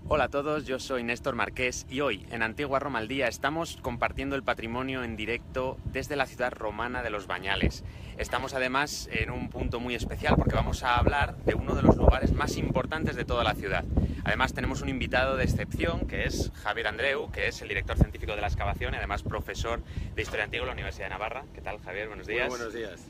Hola a todos, yo soy Néstor Marqués y hoy en Antigua Roma al Día estamos compartiendo el patrimonio en directo desde la ciudad romana de Los Bañales. Estamos además en un punto muy especial porque vamos a hablar de uno de los lugares más importantes de toda la ciudad. Además tenemos un invitado de excepción que es Javier Andreu, que es el director científico de la excavación y además profesor de Historia Antigua en la Universidad de Navarra. ¿Qué tal, Javier? Buenos días. Muy buenos días.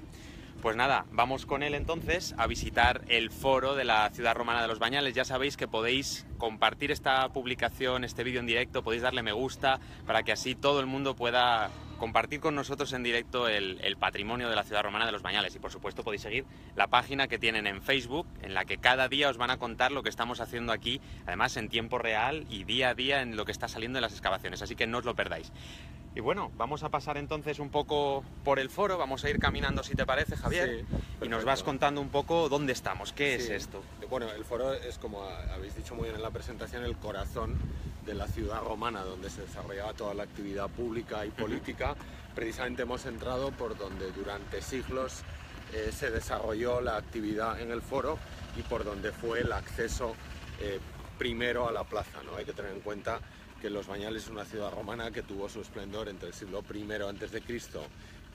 Pues nada, vamos con él entonces a visitar el foro de la ciudad romana de Los Bañales. Ya sabéis que podéis compartir esta publicación, este vídeo en directo, podéis darle me gusta para que así todo el mundo pueda compartir con nosotros en directo el patrimonio de la ciudad romana de Los Bañales. Y por supuesto podéis seguir la página que tienen en Facebook, en la que cada día os van a contar lo que estamos haciendo aquí, además en tiempo real y día a día en lo que está saliendo de las excavaciones, así que no os lo perdáis. Y bueno, vamos a pasar entonces un poco por el foro, vamos a ir caminando si te parece, Javier, sí, y nos vas contando un poco dónde estamos, qué es esto. Bueno, el foro es, como habéis dicho muy bien en la presentación, el corazón de la ciudad romana, donde se desarrollaba toda la actividad pública y política. Precisamente hemos entrado por donde durante siglos se desarrolló la actividad en el foro y por donde fue el acceso primero a la plaza, ¿no? Hay que tener en cuenta que Los Bañales es una ciudad romana que tuvo su esplendor entre el siglo I a.C.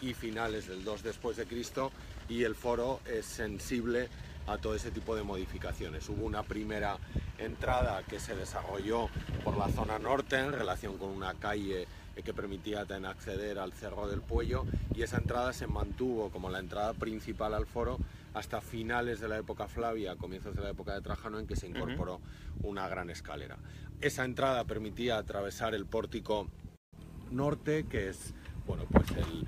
y finales del II después de Cristo, y el foro es sensible a todo ese tipo de modificaciones. Hubo una primera entrada que se desarrolló por la zona norte en relación con una calle que permitía acceder al Cerro del Puello, y esa entrada se mantuvo como la entrada principal al foro hasta finales de la época Flavia, comienzos de la época de Trajano, en que se incorporó una gran escalera. Esa entrada permitía atravesar el pórtico norte, que es pues el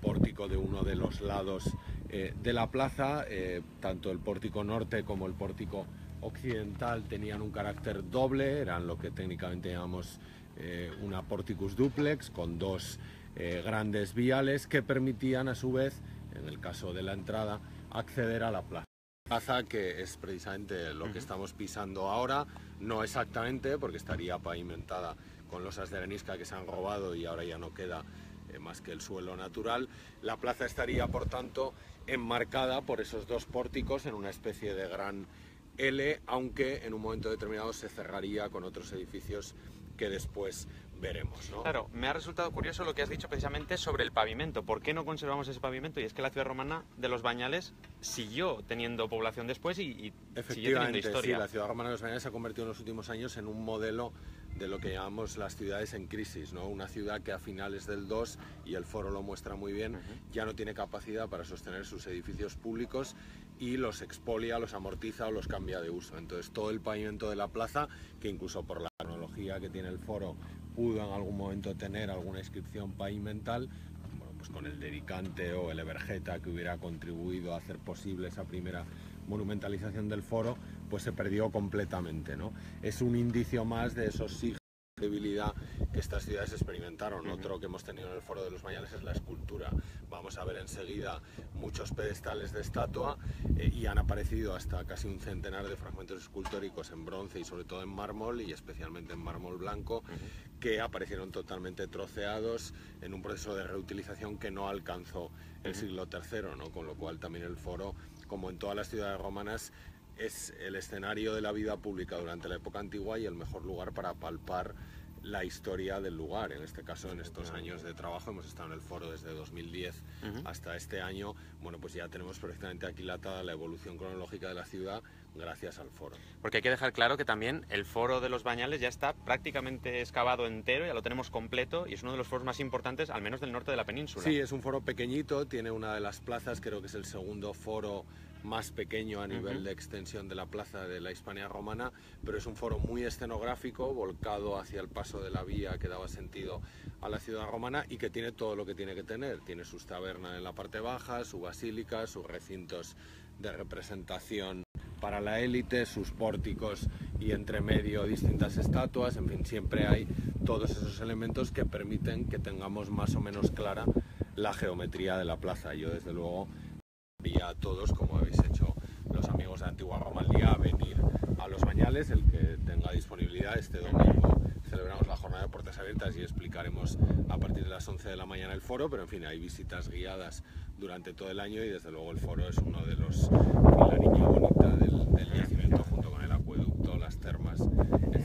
pórtico de uno de los lados de la plaza. Tanto el pórtico norte como el pórtico occidental tenían un carácter doble, eran lo que técnicamente llamamos una porticus duplex, con dos grandes viales que permitían a su vez, en el caso de la entrada, acceder a la plaza. Plaza que es precisamente lo que estamos pisando ahora, no exactamente porque estaría pavimentada con losas de arenisca que se han robado y ahora ya no queda más que el suelo natural. La plaza estaría, por tanto, enmarcada por esos dos pórticos en una especie de gran L, aunque en un momento determinado se cerraría con otros edificios que después veremos, ¿no? Claro, me ha resultado curioso lo que has dicho precisamente sobre el pavimento. ¿Por qué no conservamos ese pavimento? Y es que la ciudad romana de Los Bañales siguió teniendo población después y siguió teniendo historia. Sí, la ciudad romana de Los Bañales se ha convertido en los últimos años en un modelo de lo que llamamos las ciudades en crisis, ¿no? Una ciudad que a finales del 2, y el foro lo muestra muy bien, ya no tiene capacidad para sostener sus edificios públicos y los expolia, los amortiza o los cambia de uso. Entonces todo el pavimento de la plaza, que incluso por la tecnología que tiene el foro pudo en algún momento tener alguna inscripción pavimental, pues con el dedicante o el evergeta que hubiera contribuido a hacer posible esa primera monumentalización del foro, pues se perdió completamente, ¿no? Es un indicio más de esos siglos de debilidad que estas ciudades experimentaron. Otro que hemos tenido en el foro de Los Bañales es la escultura. Vamos a ver enseguida muchos pedestales de estatua y han aparecido hasta casi un centenar de fragmentos escultóricos en bronce y sobre todo en mármol, y especialmente en mármol blanco, que aparecieron totalmente troceados en un proceso de reutilización que no alcanzó el siglo III, ¿no? Con lo cual también el foro, como en todas las ciudades romanas, es el escenario de la vida pública durante la época antigua y el mejor lugar para palpar la historia del lugar. En este caso, en estos años de trabajo, hemos estado en el foro desde 2010 hasta este año. Bueno, pues ya tenemos perfectamente aquilatada la evolución cronológica de la ciudad gracias al foro. Porque hay que dejar claro que también el foro de Los Bañales ya está prácticamente excavado entero, ya lo tenemos completo y es uno de los foros más importantes, al menos del norte de la península. Sí, es un foro pequeñito, tiene una de las plazas, creo que es el segundo foro más pequeño a nivel de extensión de la plaza de la Hispania romana, pero es un foro muy escenográfico, volcado hacia el paso de la vía que daba sentido a la ciudad romana y que tiene todo lo que tiene que tener. Tiene sus tabernas en la parte baja, su basílica, sus recintos de representación para la élite, sus pórticos y entre medio distintas estatuas. En fin, siempre hay todos esos elementos que permiten que tengamos más o menos clara la geometría de la plaza. Yo desde luego a todos, como habéis hecho los amigos de Antigua Roma al Día, a venir a Los Bañales. El que tenga disponibilidad, este domingo celebramos la jornada de puertas abiertas y explicaremos a partir de las 11 de la mañana el foro, pero en fin, hay visitas guiadas durante todo el año y desde luego el foro es uno de los, la niña bonita del yacimiento, junto con el acueducto, las termas, etc.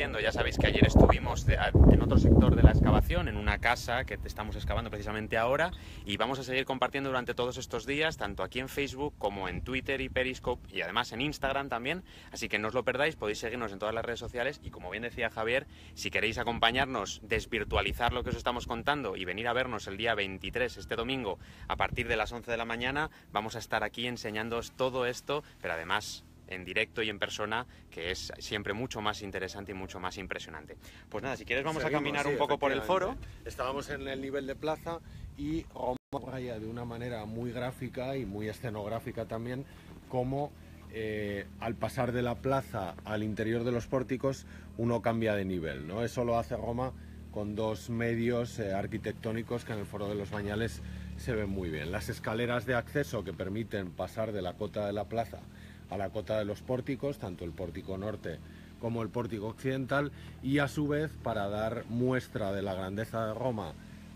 compartiendo. Ya sabéis que ayer estuvimos en otro sector de la excavación, en una casa que estamos excavando precisamente ahora, y vamos a seguir compartiendo durante todos estos días, tanto aquí en Facebook como en Twitter y Periscope, y además en Instagram también, así que no os lo perdáis, podéis seguirnos en todas las redes sociales, y como bien decía Javier, si queréis acompañarnos, desvirtualizar lo que os estamos contando y venir a vernos el día 23, este domingo, a partir de las 11 de la mañana, vamos a estar aquí enseñándoos todo esto, pero además en directo y en persona, que es siempre mucho más interesante y mucho más impresionante. Pues nada, si quieres vamos a caminar un poco por el foro. Estábamos en el nivel de plaza y Roma raya de una manera muy gráfica y muy escenográfica también, como al pasar de la plaza al interior de los pórticos uno cambia de nivel, ¿no? Eso lo hace Roma con dos medios arquitectónicos que en el Foro de los Bañales se ven muy bien. Las escaleras de acceso que permiten pasar de la cota de la plaza a la cota de los pórticos, tanto el pórtico norte como el pórtico occidental, y a su vez, para dar muestra de la grandeza de Roma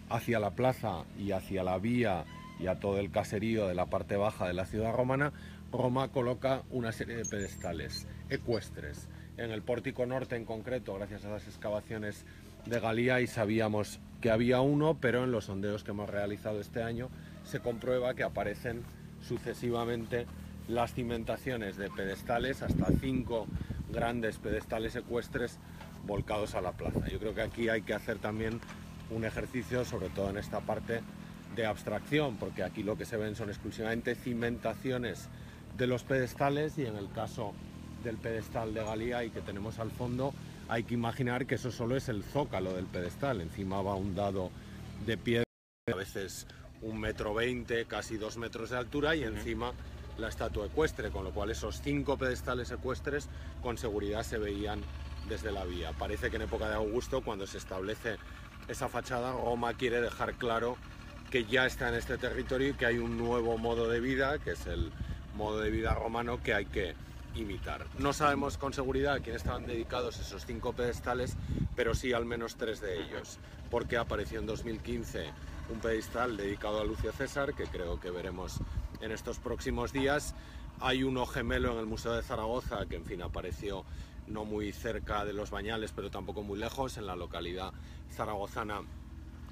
hacia la plaza y hacia la vía y a todo el caserío de la parte baja de la ciudad romana, Roma coloca una serie de pedestales ecuestres. En el pórtico norte en concreto, gracias a las excavaciones de Galía, y sabíamos que había uno, pero en los sondeos que hemos realizado este año se comprueba que aparecen sucesivamente las cimentaciones de pedestales, hasta 5 grandes pedestales ecuestres volcados a la plaza. Yo creo que aquí hay que hacer también un ejercicio, sobre todo en esta parte, de abstracción, porque aquí lo que se ven son exclusivamente cimentaciones de los pedestales, y en el caso del pedestal de Galía y que tenemos al fondo, hay que imaginar que eso solo es el zócalo del pedestal. Encima va un dado de piedra, a veces 1,20 m, casi 2 metros de altura, y encima la estatua ecuestre, con lo cual esos 5 pedestales ecuestres con seguridad se veían desde la vía. Parece que en época de Augusto, cuando se establece esa fachada, Roma quiere dejar claro que ya está en este territorio y que hay un nuevo modo de vida, que es el modo de vida romano, que hay que imitar. No sabemos con seguridad a quién estaban dedicados esos 5 pedestales, pero sí al menos 3 de ellos, porque apareció en 2015 un pedestal dedicado a Lucio César, que creo que veremos en estos próximos días. Hay uno gemelo en el Museo de Zaragoza, que en fin apareció no muy cerca de los Bañales, pero tampoco muy lejos, en la localidad zaragozana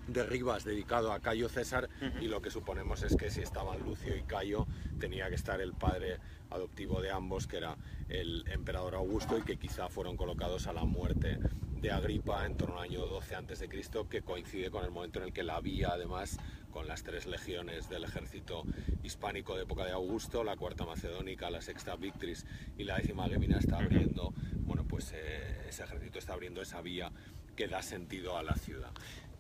de Rivas, dedicado a Cayo César, y lo que suponemos es que si estaban Lucio y Cayo, tenía que estar el padre adoptivo de ambos, que era el emperador Augusto, y que quizá fueron colocados a la muerte de Agripa en torno al año 12 a.C., que coincide con el momento en el que la vía, además, con las 3 legiones del ejército hispánico de época de Augusto, la 4ª macedónica, la 6ª Victris y la 10ª Gemina, está abriendo, bueno, pues ese ejército está abriendo esa vía que da sentido a la ciudad.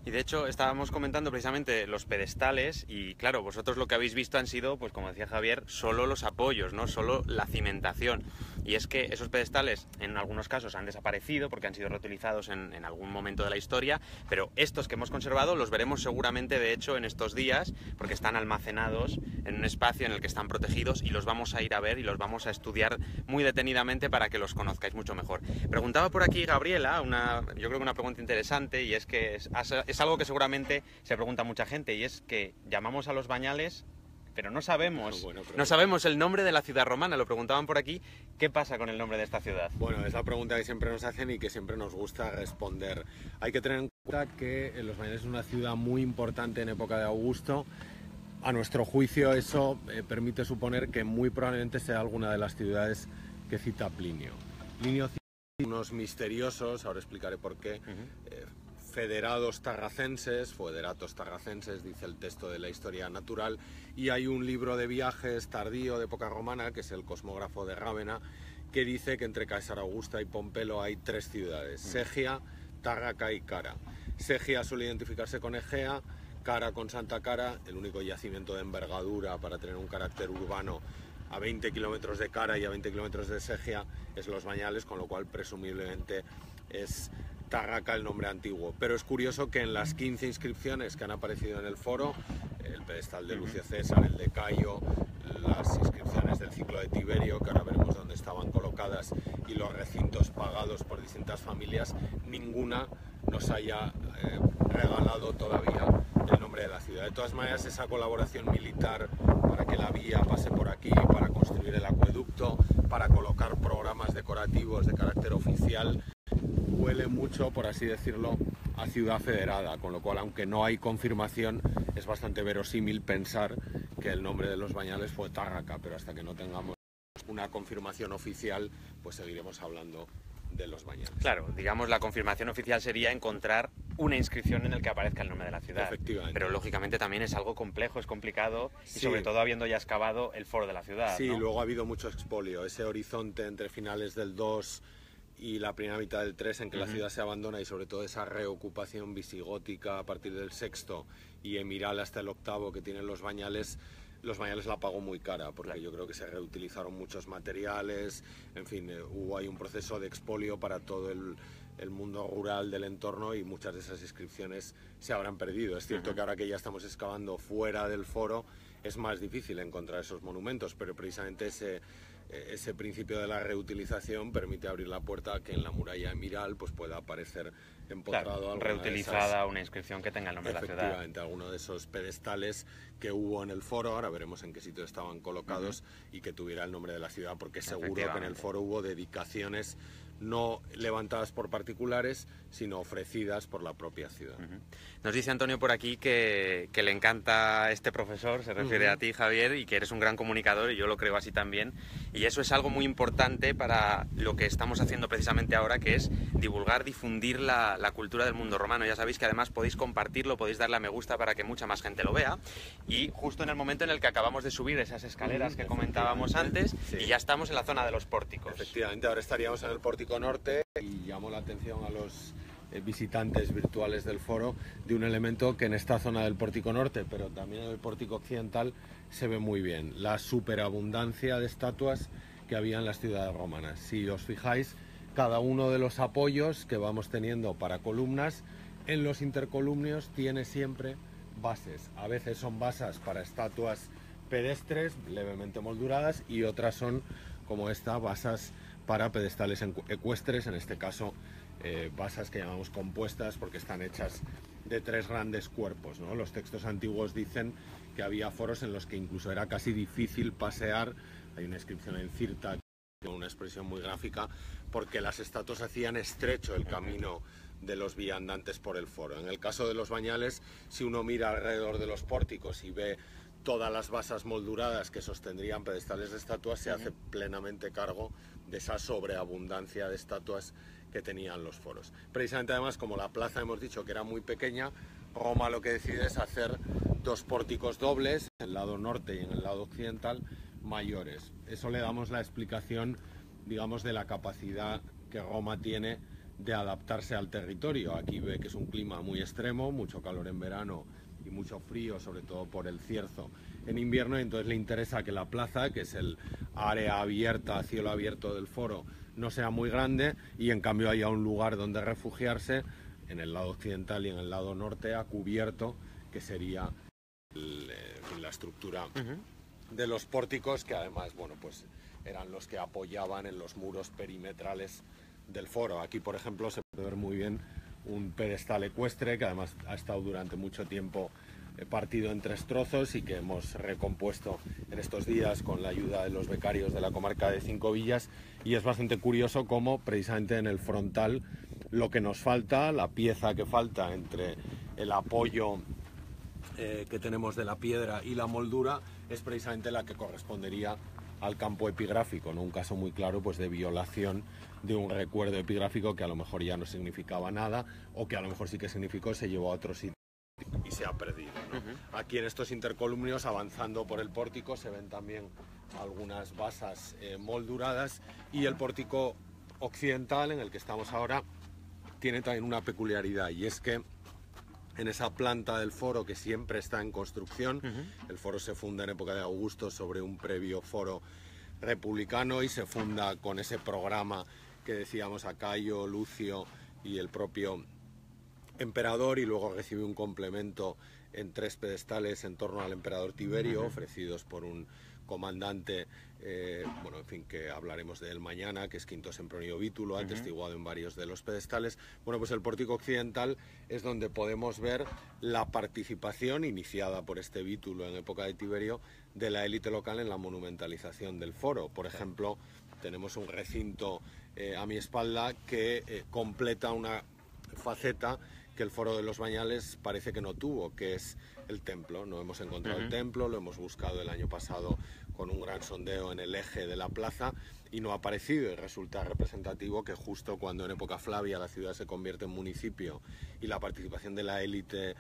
Y de hecho estábamos comentando precisamente los pedestales, y claro, vosotros lo que habéis visto han sido, pues como decía Javier, solo los apoyos, no solo la cimentación. Y es que esos pedestales en algunos casos han desaparecido porque han sido reutilizados en algún momento de la historia, pero estos que hemos conservado los veremos seguramente de hecho en estos días, porque están almacenados en un espacio en el que están protegidos, y los vamos a ir a ver y los vamos a estudiar muy detenidamente para que los conozcáis mucho mejor. Preguntaba por aquí Gabriela, yo creo que una pregunta interesante, y es que es algo que seguramente se pregunta mucha gente, y es que llamamos a los Bañales, pero no sabemos el nombre de la ciudad romana. Lo preguntaban por aquí, ¿qué pasa con el nombre de esta ciudad? Bueno, es la pregunta que siempre nos hacen y que siempre nos gusta responder. Hay que tener en cuenta que Los Bañales es una ciudad muy importante en época de Augusto. A nuestro juicio eso permite suponer que muy probablemente sea alguna de las ciudades que cita Plinio. Plinio cita unos misteriosos, ahora explicaré por qué, federatos tarracenses, dice el texto de la historia natural, y hay un libro de viajes tardío de época romana, que es el Cosmógrafo de Rávena, que dice que entre Caesar Augusta y Pompelo hay 3 ciudades, Segia, Tárraca y Cara. Segia suele identificarse con Egea, Cara con Santa Cara, el único yacimiento de envergadura para tener un carácter urbano a 20 kilómetros de Cara y a 20 kilómetros de Segia es Los Bañales, con lo cual presumiblemente es Tárraca el nombre antiguo. Pero es curioso que en las 15 inscripciones que han aparecido en el foro, el pedestal de Lucio César, el de Cayo, las inscripciones del ciclo de Tiberio, que ahora veremos dónde estaban colocadas, y los recintos pagados por distintas familias, ninguna nos haya regalado todavía el nombre de la ciudad. De todas maneras, esa colaboración militar para que la vía pase por aquí, para construir el acueducto, para colocar programas decorativos de carácter oficial, huele mucho, por así decirlo, a ciudad federada, con lo cual, aunque no hay confirmación, es bastante verosímil pensar que el nombre de Los Bañales fue Tárraca, pero hasta que no tengamos una confirmación oficial, pues seguiremos hablando de Los Bañales. Claro, digamos, la confirmación oficial sería encontrar una inscripción en el que aparezca el nombre de la ciudad. Efectivamente. Pero lógicamente también es algo complejo, es complicado, y Sí. sobre todo habiendo ya excavado el foro de la ciudad, Sí, ¿no? luego ha habido mucho expolio, ese horizonte entre finales del 2 y la primera mitad del 3 en que la ciudad se abandona, y sobre todo esa reocupación visigótica a partir del sexto y emiral hasta el octavo que tienen Los Bañales la pagó muy cara, porque yo creo que se reutilizaron muchos materiales, en fin, hubo ahí un proceso de expolio para todo el mundo rural del entorno, y muchas de esas inscripciones se habrán perdido. Es cierto que ahora que ya estamos excavando fuera del foro es más difícil encontrar esos monumentos, pero precisamente ese principio de la reutilización permite abrir la puerta a que en la muralla emiral pues pueda aparecer empotrado Claro, alguna reutilizada una inscripción que tenga el nombre de la ciudad. Efectivamente, alguno de esos pedestales que hubo en el foro, ahora veremos en qué sitio estaban colocados, y que tuviera el nombre de la ciudad, porque seguro que en el foro hubo dedicaciones no levantadas por particulares, sino ofrecidas por la propia ciudad. Nos dice Antonio por aquí que le encanta este profesor, se refiere a ti, Javier, y que eres un gran comunicador, y yo lo creo así también, y eso es algo muy importante para lo que estamos haciendo precisamente ahora, que es divulgar, difundir la cultura del mundo romano. Ya sabéis que además podéis compartirlo, podéis darle a me gusta para que mucha más gente lo vea, y justo en el momento en el que acabamos de subir esas escaleras que comentábamos antes, y ya estamos en la zona de los pórticos. Efectivamente, ahora estaríamos en el pórtico norte, y llamo la atención a los visitantes virtuales del foro de un elemento que en esta zona del pórtico norte, pero también en el pórtico occidental, se ve muy bien: la superabundancia de estatuas que había en las ciudades romanas. Si os fijáis, cada uno de los apoyos que vamos teniendo para columnas, en los intercolumnios tiene siempre bases. A veces son basas para estatuas pedestres levemente molduradas, y otras son, como esta, basas para pedestales ecuestres, en este caso basas que llamamos compuestas porque están hechas de 3 grandes cuerpos, ¿no? Los textos antiguos dicen que había foros en los que incluso era casi difícil pasear. Hay una inscripción en Cirta, con una expresión muy gráfica, porque las estatuas hacían estrecho el camino de los viandantes por el foro. En el caso de Los Bañales, si uno mira alrededor de los pórticos y ve todas las basas molduradas que sostendrían pedestales de estatuas, se hace plenamente cargo de esa sobreabundancia de estatuas que tenían los foros. Precisamente, además, como la plaza hemos dicho que era muy pequeña, Roma lo que decide es hacer 2 pórticos dobles, en el lado norte y en el lado occidental, mayores. Eso le damos la explicación, digamos, de la capacidad que Roma tiene de adaptarse al territorio. Aquí ve que es un clima muy extremo, mucho calor en verano y mucho frío, sobre todo por el cierzo, en invierno, y entonces le interesa que la plaza, que es el área abierta, a cielo abierto del foro, no sea muy grande, y en cambio haya un lugar donde refugiarse en el lado occidental y en el lado norte, a cubierto, que sería la estructura de los pórticos, que además, bueno, pues eran los que apoyaban en los muros perimetrales del foro. Aquí, por ejemplo, se puede ver muy bien un pedestal ecuestre que además ha estado durante mucho tiempo partido en 3 trozos, y que hemos recompuesto en estos días con la ayuda de los becarios de la comarca de Cinco Villas. Y es bastante curioso cómo precisamente en el frontal lo que nos falta, la pieza que falta entre el apoyo que tenemos de la piedra y la moldura, es precisamente la que correspondería al campo epigráfico, ¿no? Un caso muy claro, pues, de violación de un recuerdo epigráfico que a lo mejor ya no significaba nada, o que a lo mejor sí que significó, se llevó a otro sitio y se ha perdido, ¿no? Aquí en estos intercolumnios, avanzando por el pórtico, se ven también algunas basas molduradas, y el pórtico occidental, en el que estamos ahora, tiene también una peculiaridad, y es que en esa planta del foro, que siempre está en construcción, el foro se funda en época de Augusto sobre un previo foro republicano, y se funda con ese programa que decíamos a Cayo, Lucio y el propio emperador, y luego recibe un complemento en 3 pedestales en torno al emperador Tiberio, ofrecidos por un comandante, bueno, en fin, que hablaremos de él mañana, que es Quinto Sempronio Vítulo, atestiguado en varios de los pedestales. Bueno, pues el pórtico occidental es donde podemos ver la participación iniciada por este Vítulo en época de Tiberio de la élite local en la monumentalización del foro. Por ejemplo, tenemos un recinto a mi espalda que completa una faceta que el Foro de los Bañales parece que no tuvo, que es el templo. No hemos encontrado el templo, lo hemos buscado el año pasado con un gran sondeo en el eje de la plaza y no ha aparecido, y resulta representativo que justo cuando en época Flavia la ciudad se convierte en municipio y la participación de la élite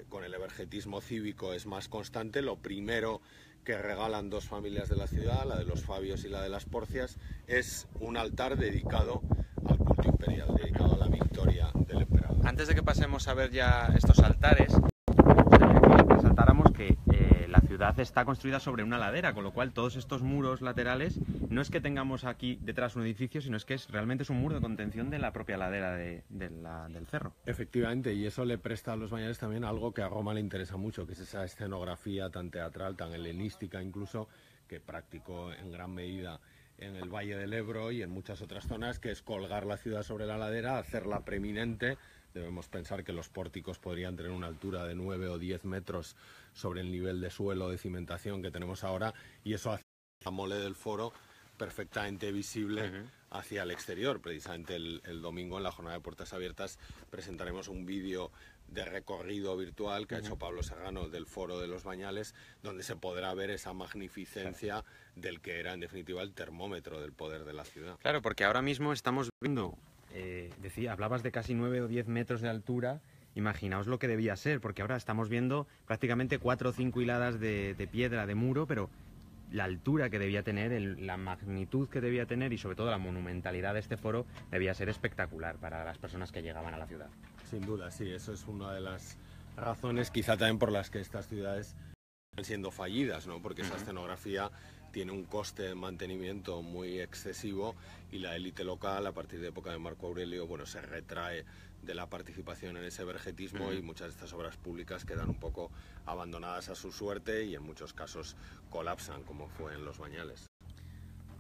con el evergetismo cívico es más constante, lo primero que regalan dos familias de la ciudad, la de los Fabios y la de las Porcias, es un altar dedicado al culto imperial, dedicado a la victoria del emperador. Antes de que pasemos a ver ya estos altares, me gustaría que resaltáramos que la ciudad está construida sobre una ladera, con lo cual todos estos muros laterales no es que tengamos aquí detrás un edificio, sino es que realmente es un muro de contención de la propia ladera del cerro. Efectivamente, y eso le presta a los Bañales también algo que a Roma le interesa mucho, que es esa escenografía tan teatral, tan helenística incluso, que practicó en gran medida en el Valle del Ebro y en muchas otras zonas, que es colgar la ciudad sobre la ladera, hacerla preeminente. Debemos pensar que los pórticos podrían tener una altura de 9 o 10 metros sobre el nivel de suelo de cimentación que tenemos ahora, y eso hace la mole del foro perfectamente visible hacia el exterior. Precisamente el domingo, en la jornada de puertas abiertas, presentaremos un vídeo de recorrido virtual que ha hecho Pablo Serrano del Foro de los Bañales, donde se podrá ver esa magnificencia del que era en definitiva el termómetro del poder de la ciudad. Claro, porque ahora mismo estamos viendo, hablabas de casi 9 o 10 metros de altura. Imaginaos lo que debía ser, porque ahora estamos viendo prácticamente 4 o 5 hiladas de piedra, de muro, pero la altura que debía tener, la magnitud que debía tener y sobre todo la monumentalidad de este foro debía ser espectacular para las personas que llegaban a la ciudad. Sin duda, sí, eso es una de las razones quizá también por las que estas ciudades están siendo fallidas, ¿no? Porque esa escenografía tiene un coste de mantenimiento muy excesivo y la élite local, a partir de época de Marco Aurelio, bueno, se retrae de la participación en ese evergetismo y muchas de estas obras públicas quedan un poco abandonadas a su suerte y en muchos casos colapsan, como fue en los Bañales.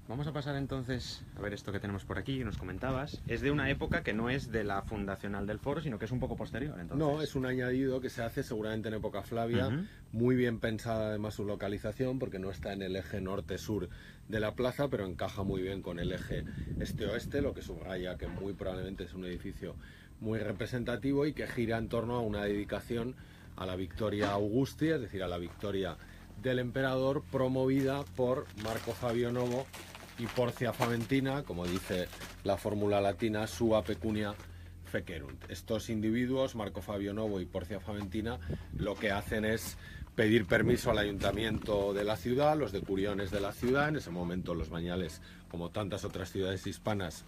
Vamos a pasar entonces a ver esto que tenemos por aquí, que nos comentabas. Es de una época que no es de la fundacional del foro, sino que es un poco posterior, entonces. No, es un añadido que se hace seguramente en época Flavia, muy bien pensada además su localización, porque no está en el eje norte-sur de la plaza, pero encaja muy bien con el eje este-oeste, lo que subraya que muy probablemente es un edificio muy representativo y que gira en torno a una dedicación a la victoria Augusti, es decir, a la victoria del emperador, promovida por Marco Fabio Novo y Porcia Faventina, como dice la fórmula latina, sua pecunia fecerunt. Estos individuos, Marco Fabio Novo y Porcia Faventina, lo que hacen es pedir permiso al ayuntamiento de la ciudad, los decuriones de la ciudad. En ese momento los Bañales, como tantas otras ciudades hispanas,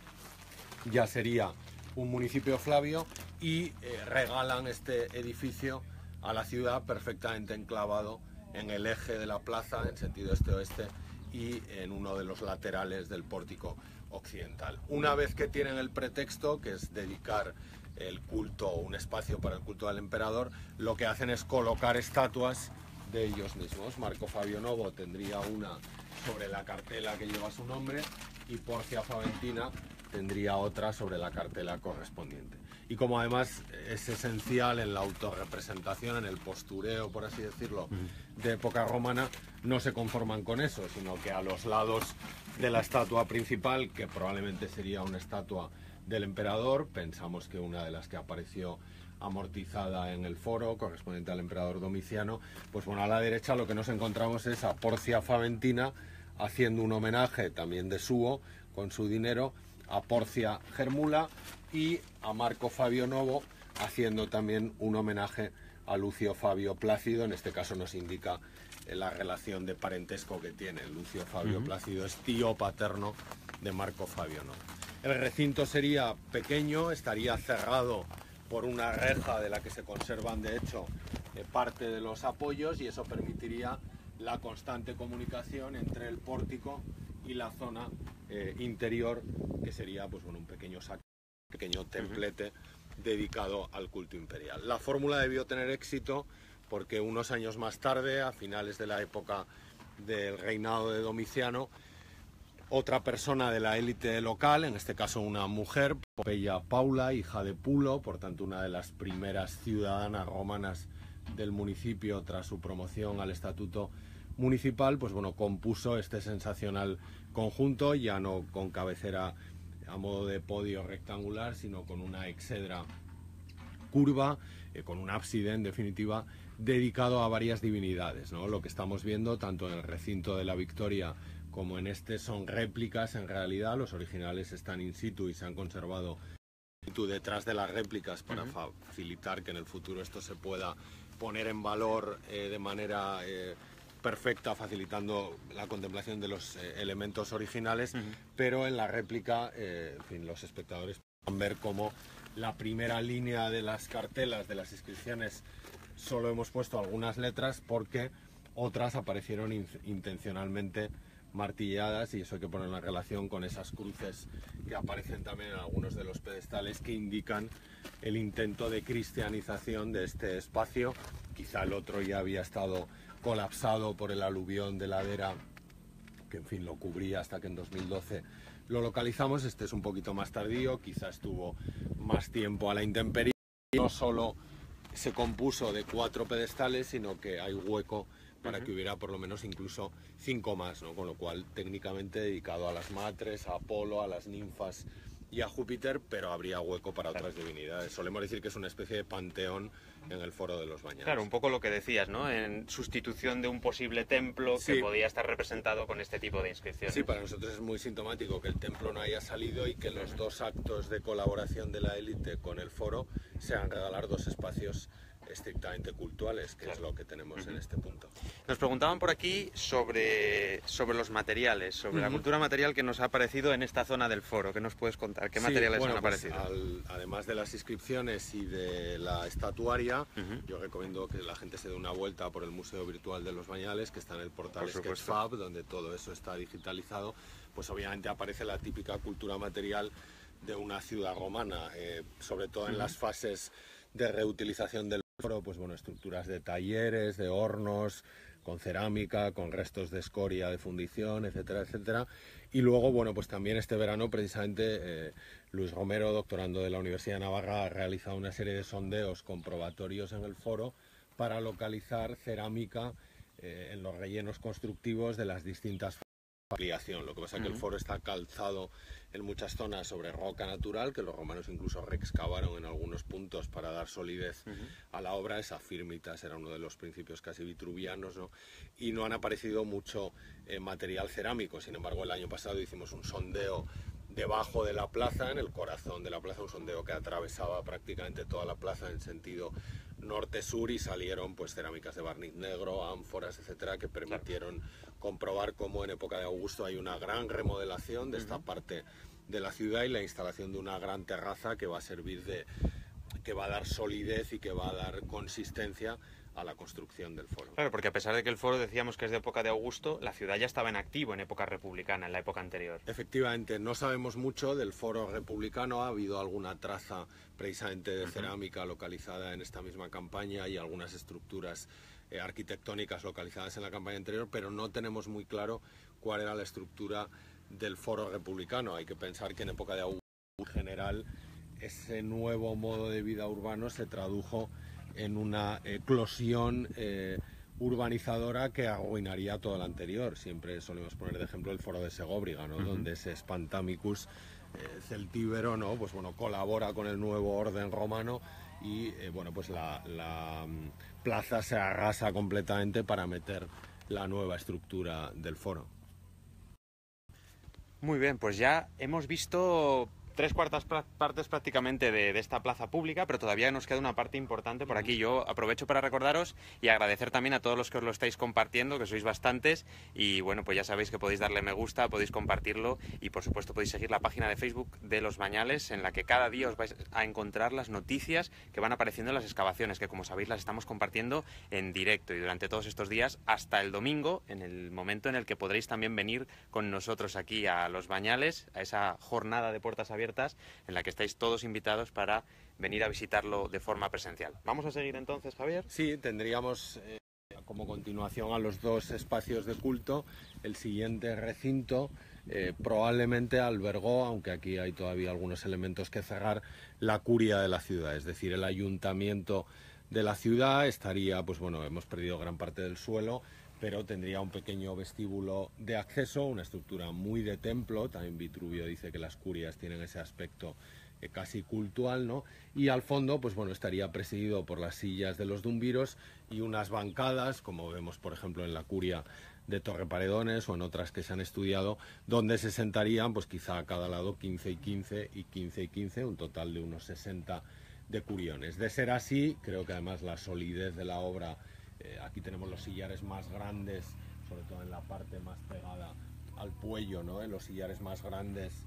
ya sería un municipio flavio, y regalan este edificio a la ciudad perfectamente enclavado en el eje de la plaza en sentido este-oeste y en uno de los laterales del pórtico occidental. Una vez que tienen el pretexto, que es dedicar el culto, un espacio para el culto al emperador, lo que hacen es colocar estatuas de ellos mismos. Marco Fabio Novo tendría una sobre la cartela que lleva su nombre y Porcia Faventina tendría otra sobre la cartela correspondiente. Y como además es esencial en la autorrepresentación, en el postureo, por así decirlo, de época romana, no se conforman con eso, sino que a los lados de la estatua principal, que probablemente sería una estatua del emperador, pensamos que una de las que apareció amortizada en el foro, correspondiente al emperador Domiciano, pues bueno, a la derecha lo que nos encontramos es a Porcia Faventina haciendo un homenaje también de Suo, con su dinero, a Porcia Germula, y a Marco Fabio Novo haciendo también un homenaje a Lucio Fabio Plácido. En este caso nos indica la relación de parentesco que tiene. Lucio Fabio Plácido es tío paterno de Marco Fabio Novo. El recinto sería pequeño, estaría cerrado por una reja de la que se conservan de hecho parte de los apoyos, y eso permitiría la constante comunicación entre el pórtico y la zona interior, que sería pues bueno, un pequeño templete dedicado al culto imperial. La fórmula debió tener éxito porque unos años más tarde, a finales de la época del reinado de Domiciano, otra persona de la élite local, en este caso una mujer, Pompeia Paula, hija de Pulo, por tanto una de las primeras ciudadanas romanas del municipio tras su promoción al estatuto municipal, pues bueno, compuso este sensacional conjunto, ya no con cabecera a modo de podio rectangular, sino con una exedra curva, con un ábside en definitiva, dedicado a varias divinidades, ¿no? Lo que estamos viendo tanto en el recinto de la Victoria como en este son réplicas en realidad, los originales están in situ y se han conservado in situ detrás de las réplicas para facilitar que en el futuro esto se pueda poner en valor de manera perfecta, facilitando la contemplación de los elementos originales, pero en la réplica, en fin, los espectadores pueden ver cómo la primera línea de las cartelas, de las inscripciones, solo hemos puesto algunas letras porque otras aparecieron intencionalmente martilladas, y eso hay que poner en relación con esas cruces que aparecen también en algunos de los pedestales que indican el intento de cristianización de este espacio. Quizá el otro ya había estado colapsado por el aluvión de ladera que en fin lo cubría hasta que en 2012 lo localizamos. Este es un poquito más tardío, quizá estuvo más tiempo a la intemperie. No solo se compuso de 4 pedestales, sino que hay hueco para que hubiera por lo menos incluso 5 más, ¿no? Con lo cual técnicamente dedicado a las matres, a Apolo, a las ninfas y a Júpiter, pero habría hueco para otras divinidades. Solemos decir que es una especie de panteón en el Foro de los Bañales. Claro, un poco lo que decías, ¿no? En sustitución de un posible templo que podía estar representado con este tipo de inscripciones. Sí, para nosotros es muy sintomático que el templo no haya salido y que los 2 actos de colaboración de la élite con el foro sean regalar 2 espacios estrictamente cultuales, que es lo que tenemos en este punto. Nos preguntaban por aquí sobre los materiales, sobre la cultura material que nos ha aparecido en esta zona del foro. ¿Qué nos puedes contar? ¿Qué materiales han aparecido? Además de las inscripciones y de la estatuaria, yo recomiendo que la gente se dé una vuelta por el Museo Virtual de los Bañales, que está en el portal Sketchfab, donde todo eso está digitalizado. Pues obviamente aparece la típica cultura material de una ciudad romana, sobre todo en las fases de reutilización del foro, pues bueno, estructuras de talleres, de hornos, con cerámica, con restos de escoria, de fundición, etcétera, etcétera. Y luego, bueno, pues también este verano precisamente Luis Romero, doctorando de la Universidad de Navarra, ha realizado una serie de sondeos comprobatorios en el foro para localizar cerámica en los rellenos constructivos de las distintas ampliación. Lo que pasa es que el foro está calzado en muchas zonas sobre roca natural, que los romanos incluso reexcavaron en algunos puntos para dar solidez a la obra. Esa firmitas era uno de los principios casi vitruvianos, ¿no? Y no han aparecido mucho material cerámico. Sin embargo, el año pasado hicimos un sondeo debajo de la plaza, en el corazón de la plaza, un sondeo que atravesaba prácticamente toda la plaza en sentido norte-sur, y salieron pues cerámicas de barniz negro, ánforas, etcétera, que permitieron comprobar cómo en época de Augusto hay una gran remodelación de esta parte de la ciudad y la instalación de una gran terraza que va a servir que va a dar solidez y que va a dar consistencia a la construcción del foro. Claro, porque a pesar de que el foro decíamos que es de época de Augusto, la ciudad ya estaba en activo en época republicana, en la época anterior. Efectivamente, no sabemos mucho del foro republicano. Ha habido alguna traza precisamente de cerámica localizada en esta misma campaña y algunas estructuras arquitectónicas localizadas en la campaña anterior, pero no tenemos muy claro cuál era la estructura del foro republicano. Hay que pensar que en época de Augusto, en general, ese nuevo modo de vida urbano se tradujo en una eclosión urbanizadora que arruinaría todo lo anterior. Siempre solemos poner de ejemplo el foro de Segóbriga, ¿no? Donde ese Spantamicus celtíbero, ¿no? Pues bueno, colabora con el nuevo orden romano y bueno, pues la plaza se arrasa completamente para meter la nueva estructura del foro. Muy bien, pues ya hemos visto 3/4 partes prácticamente de esta plaza pública, pero todavía nos queda una parte importante por aquí. Yo aprovecho para recordaros y agradecer también a todos los que os lo estáis compartiendo, que sois bastantes, y bueno, pues ya sabéis que podéis darle me gusta, podéis compartirlo y por supuesto podéis seguir la página de Facebook de Los Bañales, en la que cada día os vais a encontrar las noticias que van apareciendo en las excavaciones, que como sabéis las estamos compartiendo en directo y durante todos estos días hasta el domingo, en el momento en el que podréis también venir con nosotros aquí a Los Bañales, a esa jornada de puertas abiertas en la que estáis todos invitados para venir a visitarlo de forma presencial. ¿Vamos a seguir entonces, Javier? Sí, tendríamos como continuación a los 2 espacios de culto. El siguiente recinto probablemente albergó, aunque aquí hay todavía algunos elementos que cerrar, la curia de la ciudad, es decir, el ayuntamiento de la ciudad estaría, pues bueno, hemos perdido gran parte del suelo, pero tendría un pequeño vestíbulo de acceso, una estructura muy de templo. También Vitruvio dice que las curias tienen ese aspecto casi cultual, ¿no? Y al fondo, pues bueno, estaría presidido por las sillas de los dumviros y unas bancadas, como vemos por ejemplo en la curia de Torreparedones o en otras que se han estudiado, donde se sentarían pues quizá a cada lado 15 y 15 y 15 y 15, un total de unos 60 de curiones. De ser así, creo que además la solidez de la obra, aquí tenemos los sillares más grandes, sobre todo en la parte más pegada al Puello, ¿no? En los sillares más grandes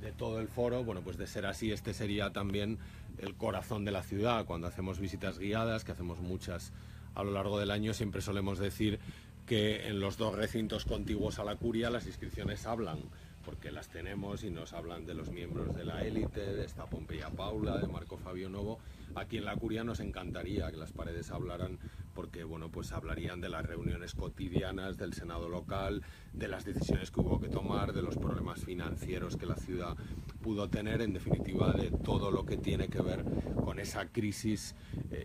de todo el foro. Bueno, pues de ser así, este sería también el corazón de la ciudad. Cuando hacemos visitas guiadas, que hacemos muchas a lo largo del año, siempre solemos decir que en los dos recintos contiguos a la curia las inscripciones hablan, porque las tenemos y nos hablan de los miembros de la élite, de esta Pompeia Paula, de Marco Fabio Novo. Aquí en la curia nos encantaría que las paredes hablaran, porque bueno, pues hablarían de las reuniones cotidianas del Senado local, de las decisiones que hubo que tomar, de los problemas financieros que la ciudad pudo tener, en definitiva de todo lo que tiene que ver con esa crisis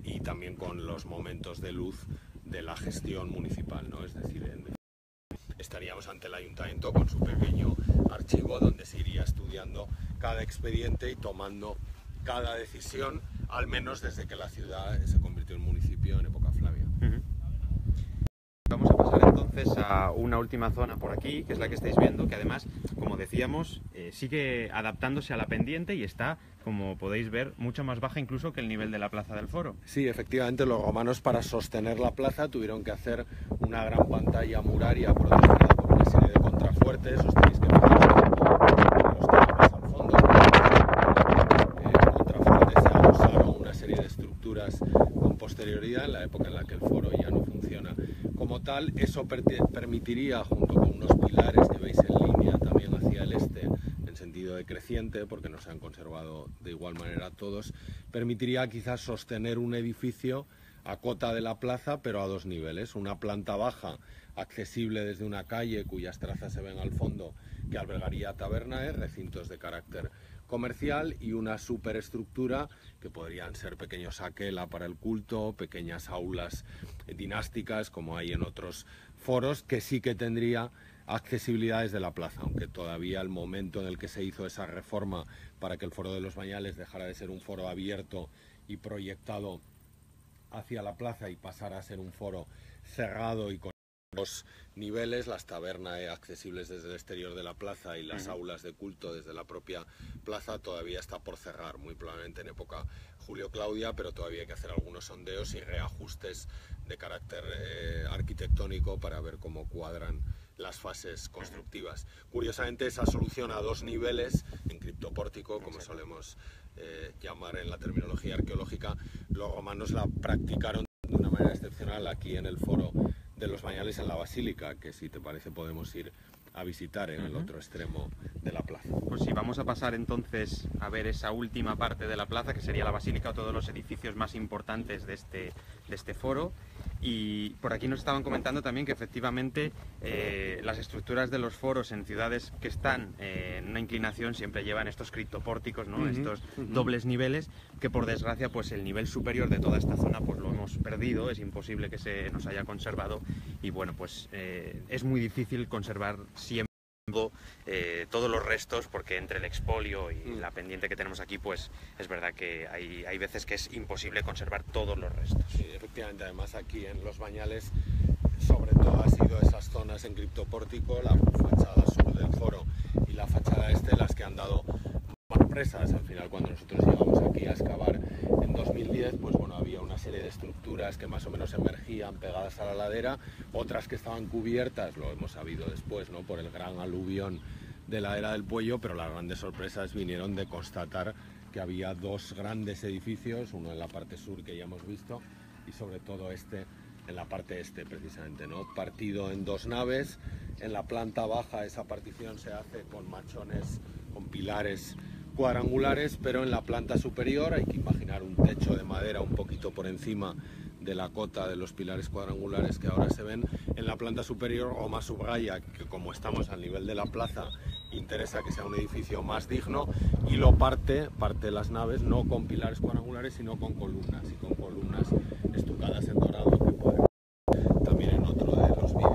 y también con los momentos de luz de la gestión municipal, ¿no? Es decir, estaríamos ante el ayuntamiento con su pequeño archivo donde se iría estudiando cada expediente y tomando cada decisión, al menos desde que la ciudad se convirtió en municipio en época Flavia. Vamos a pasar entonces a una última zona por aquí, que es la que estáis viendo, que además, como decíamos, sigue adaptándose a la pendiente y está, como podéis ver, mucho más baja incluso que el nivel de la plaza del foro. Sí, efectivamente, los romanos para sostener la plaza tuvieron que hacer una gran pantalla muraria protegida por una serie de contrafuertes. Os tenéis que fijar los tenemos al fondo. Contrafuertes se adosaron una serie de estructuras con posterioridad en la época en la que el foro ya no funciona como tal. Eso permitiría, junto con unos pilares que veis en línea también hacia el este, en sentido decreciente, porque no se han conservado de igual manera todos, permitiría quizás sostener un edificio a cota de la plaza, pero a dos niveles. Una planta baja, accesible desde una calle cuyas trazas se ven al fondo, que albergaría tabernas, recintos de carácter comercial, y una superestructura que podrían ser pequeños aquela para el culto, pequeñas aulas dinásticas como hay en otros foros, que sí que tendría accesibilidad desde la plaza, aunque todavía el momento en el que se hizo esa reforma para que el foro de los Bañales dejara de ser un foro abierto y proyectado hacia la plaza y pasara a ser un foro cerrado y con dos niveles, las tabernas accesibles desde el exterior de la plaza y las aulas de culto desde la propia plaza, todavía está por cerrar, muy probablemente en época Julio-Claudia, pero todavía hay que hacer algunos sondeos y reajustes de carácter arquitectónico para ver cómo cuadran las fases constructivas. Curiosamente, esa solución a dos niveles, en criptopórtico, como solemos llamar en la terminología arqueológica, los romanos la practicaron de una manera excepcional aquí en el foro de los Bañales, en la basílica, que si te parece podemos ir a visitar en el otro extremo de la plaza. Pues sí, vamos a pasar entonces a ver esa última parte de la plaza, que sería la basílica o todos los edificios más importantes de este foro. Y por aquí nos estaban comentando también que efectivamente las estructuras de los foros en ciudades que están en una inclinación siempre llevan estos criptopórticos, ¿no? Estos dobles niveles, que por desgracia pues el nivel superior de toda esta zona pues lo hemos perdido, es imposible que se nos haya conservado, y bueno, pues es muy difícil conservar siempre todos los restos, porque entre el expolio y la pendiente que tenemos aquí, pues es verdad que hay veces que es imposible conservar todos los restos. Sí, efectivamente, además aquí en los Bañales sobre todo ha sido esas zonas en criptopórtico, la fachada sur del foro y la fachada este, las que han dado sorpresas. Al final, cuando nosotros llegamos aquí a excavar en 2010, pues bueno, había una serie de estructuras que más o menos emergían pegadas a la ladera, otras que estaban cubiertas, lo hemos sabido después, ¿no?, por el gran aluvión de la era del Puello, pero las grandes sorpresas vinieron de constatar que había dos grandes edificios, uno en la parte sur que ya hemos visto y sobre todo este en la parte este precisamente, ¿no?, partido en dos naves. En la planta baja esa partición se hace con machones, con pilares cuadrangulares, pero en la planta superior hay que imaginar un techo de madera un poquito por encima de la cota de los pilares cuadrangulares que ahora se ven. En la planta superior Roma subraya que, como estamos al nivel de la plaza, interesa que sea un edificio más digno, y lo parte las naves no con pilares cuadrangulares sino con columnas, y con columnas estucadas en dorado, que pueden también en otro de los vídeos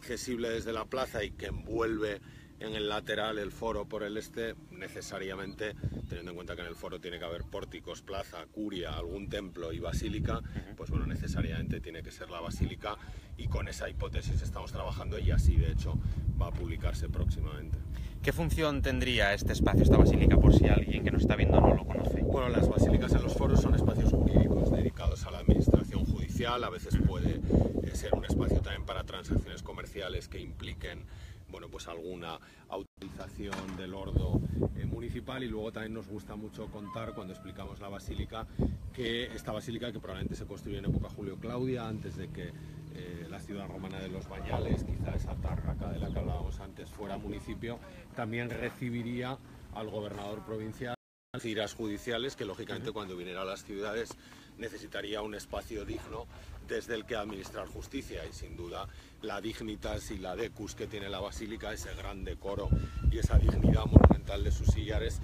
accesible desde la plaza y que envuelve en el lateral el foro por el este, necesariamente, teniendo en cuenta que en el foro tiene que haber pórticos, plaza, curia, algún templo y basílica, pues bueno, necesariamente tiene que ser la basílica, y con esa hipótesis estamos trabajando y así de hecho va a publicarse próximamente. ¿Qué función tendría este espacio, esta basílica, por si alguien que nos está viendo no lo conoce? Bueno, las basílicas en los foros son espacios jurídicos dedicados a la administración judicial, a veces puede ser un espacio también para transacciones comerciales que impliquen, bueno, pues alguna autorización del ordo municipal, y luego también nos gusta mucho contar, cuando explicamos la basílica, que esta basílica, que probablemente se construyó en época Julio-Claudia, antes de que la ciudad romana de los Bañales, quizá esa Tárraca de la que hablábamos antes, fuera municipio, también recibiría al gobernador provincial giras judiciales, que lógicamente cuando viniera a las ciudades necesitaría un espacio digno desde el que administrar justicia, y sin duda la dignitas y la decus que tiene la basílica, ese gran decoro y esa dignidad monumental de sus sillares,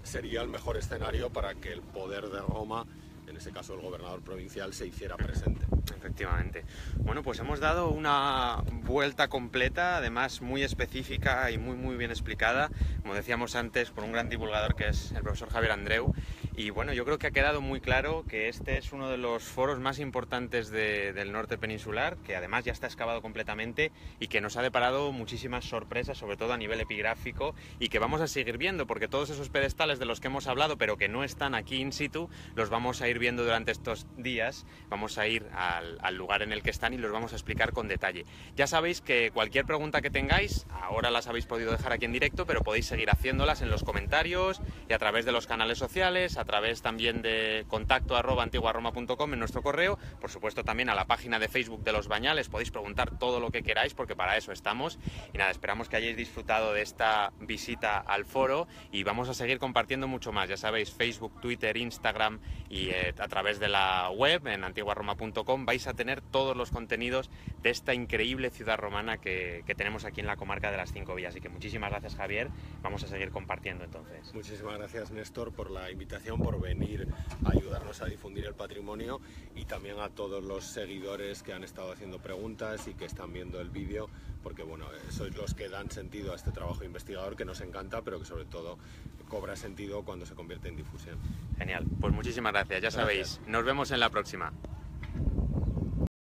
sería el mejor escenario para que el poder de Roma, en ese caso el gobernador provincial, se hiciera presente. Efectivamente. Bueno, pues hemos dado una vuelta completa, además muy específica y muy bien explicada, como decíamos antes, por un gran divulgador que es el profesor Javier Andreu. Y bueno, yo creo que ha quedado muy claro que este es uno de los foros más importantes del norte peninsular, que además ya está excavado completamente y que nos ha deparado muchísimas sorpresas, sobre todo a nivel epigráfico, y que vamos a seguir viendo, porque todos esos pedestales de los que hemos hablado, pero que no están aquí in situ, los vamos a ir viendo durante estos días. Vamos a ir al lugar en el que están y los vamos a explicar con detalle. Ya sabéis que cualquier pregunta que tengáis, ahora las habéis podido dejar aquí en directo, pero podéis seguir haciéndolas en los comentarios y a través de los canales sociales, a través también de contacto@antiguaroma.com en nuestro correo, por supuesto también a la página de Facebook de Los Bañales. Podéis preguntar todo lo que queráis, porque para eso estamos. Y nada, esperamos que hayáis disfrutado de esta visita al foro, y vamos a seguir compartiendo mucho más. Ya sabéis, Facebook, Twitter, Instagram, y a través de la web en antiguaroma.com vais a tener todos los contenidos de esta increíble ciudad romana que tenemos aquí en la comarca de las Cinco Villas. Así que muchísimas gracias, Javier. Vamos a seguir compartiendo entonces. Muchísimas gracias, Néstor, por la invitación, por venir a ayudarnos a difundir el patrimonio, y también a todos los seguidores que han estado haciendo preguntas y que están viendo el vídeo, porque bueno, sois los que dan sentido a este trabajo investigador que nos encanta, pero que sobre todo cobra sentido cuando se convierte en difusión. Genial, pues muchísimas gracias. Ya sabéis, nos vemos en la próxima.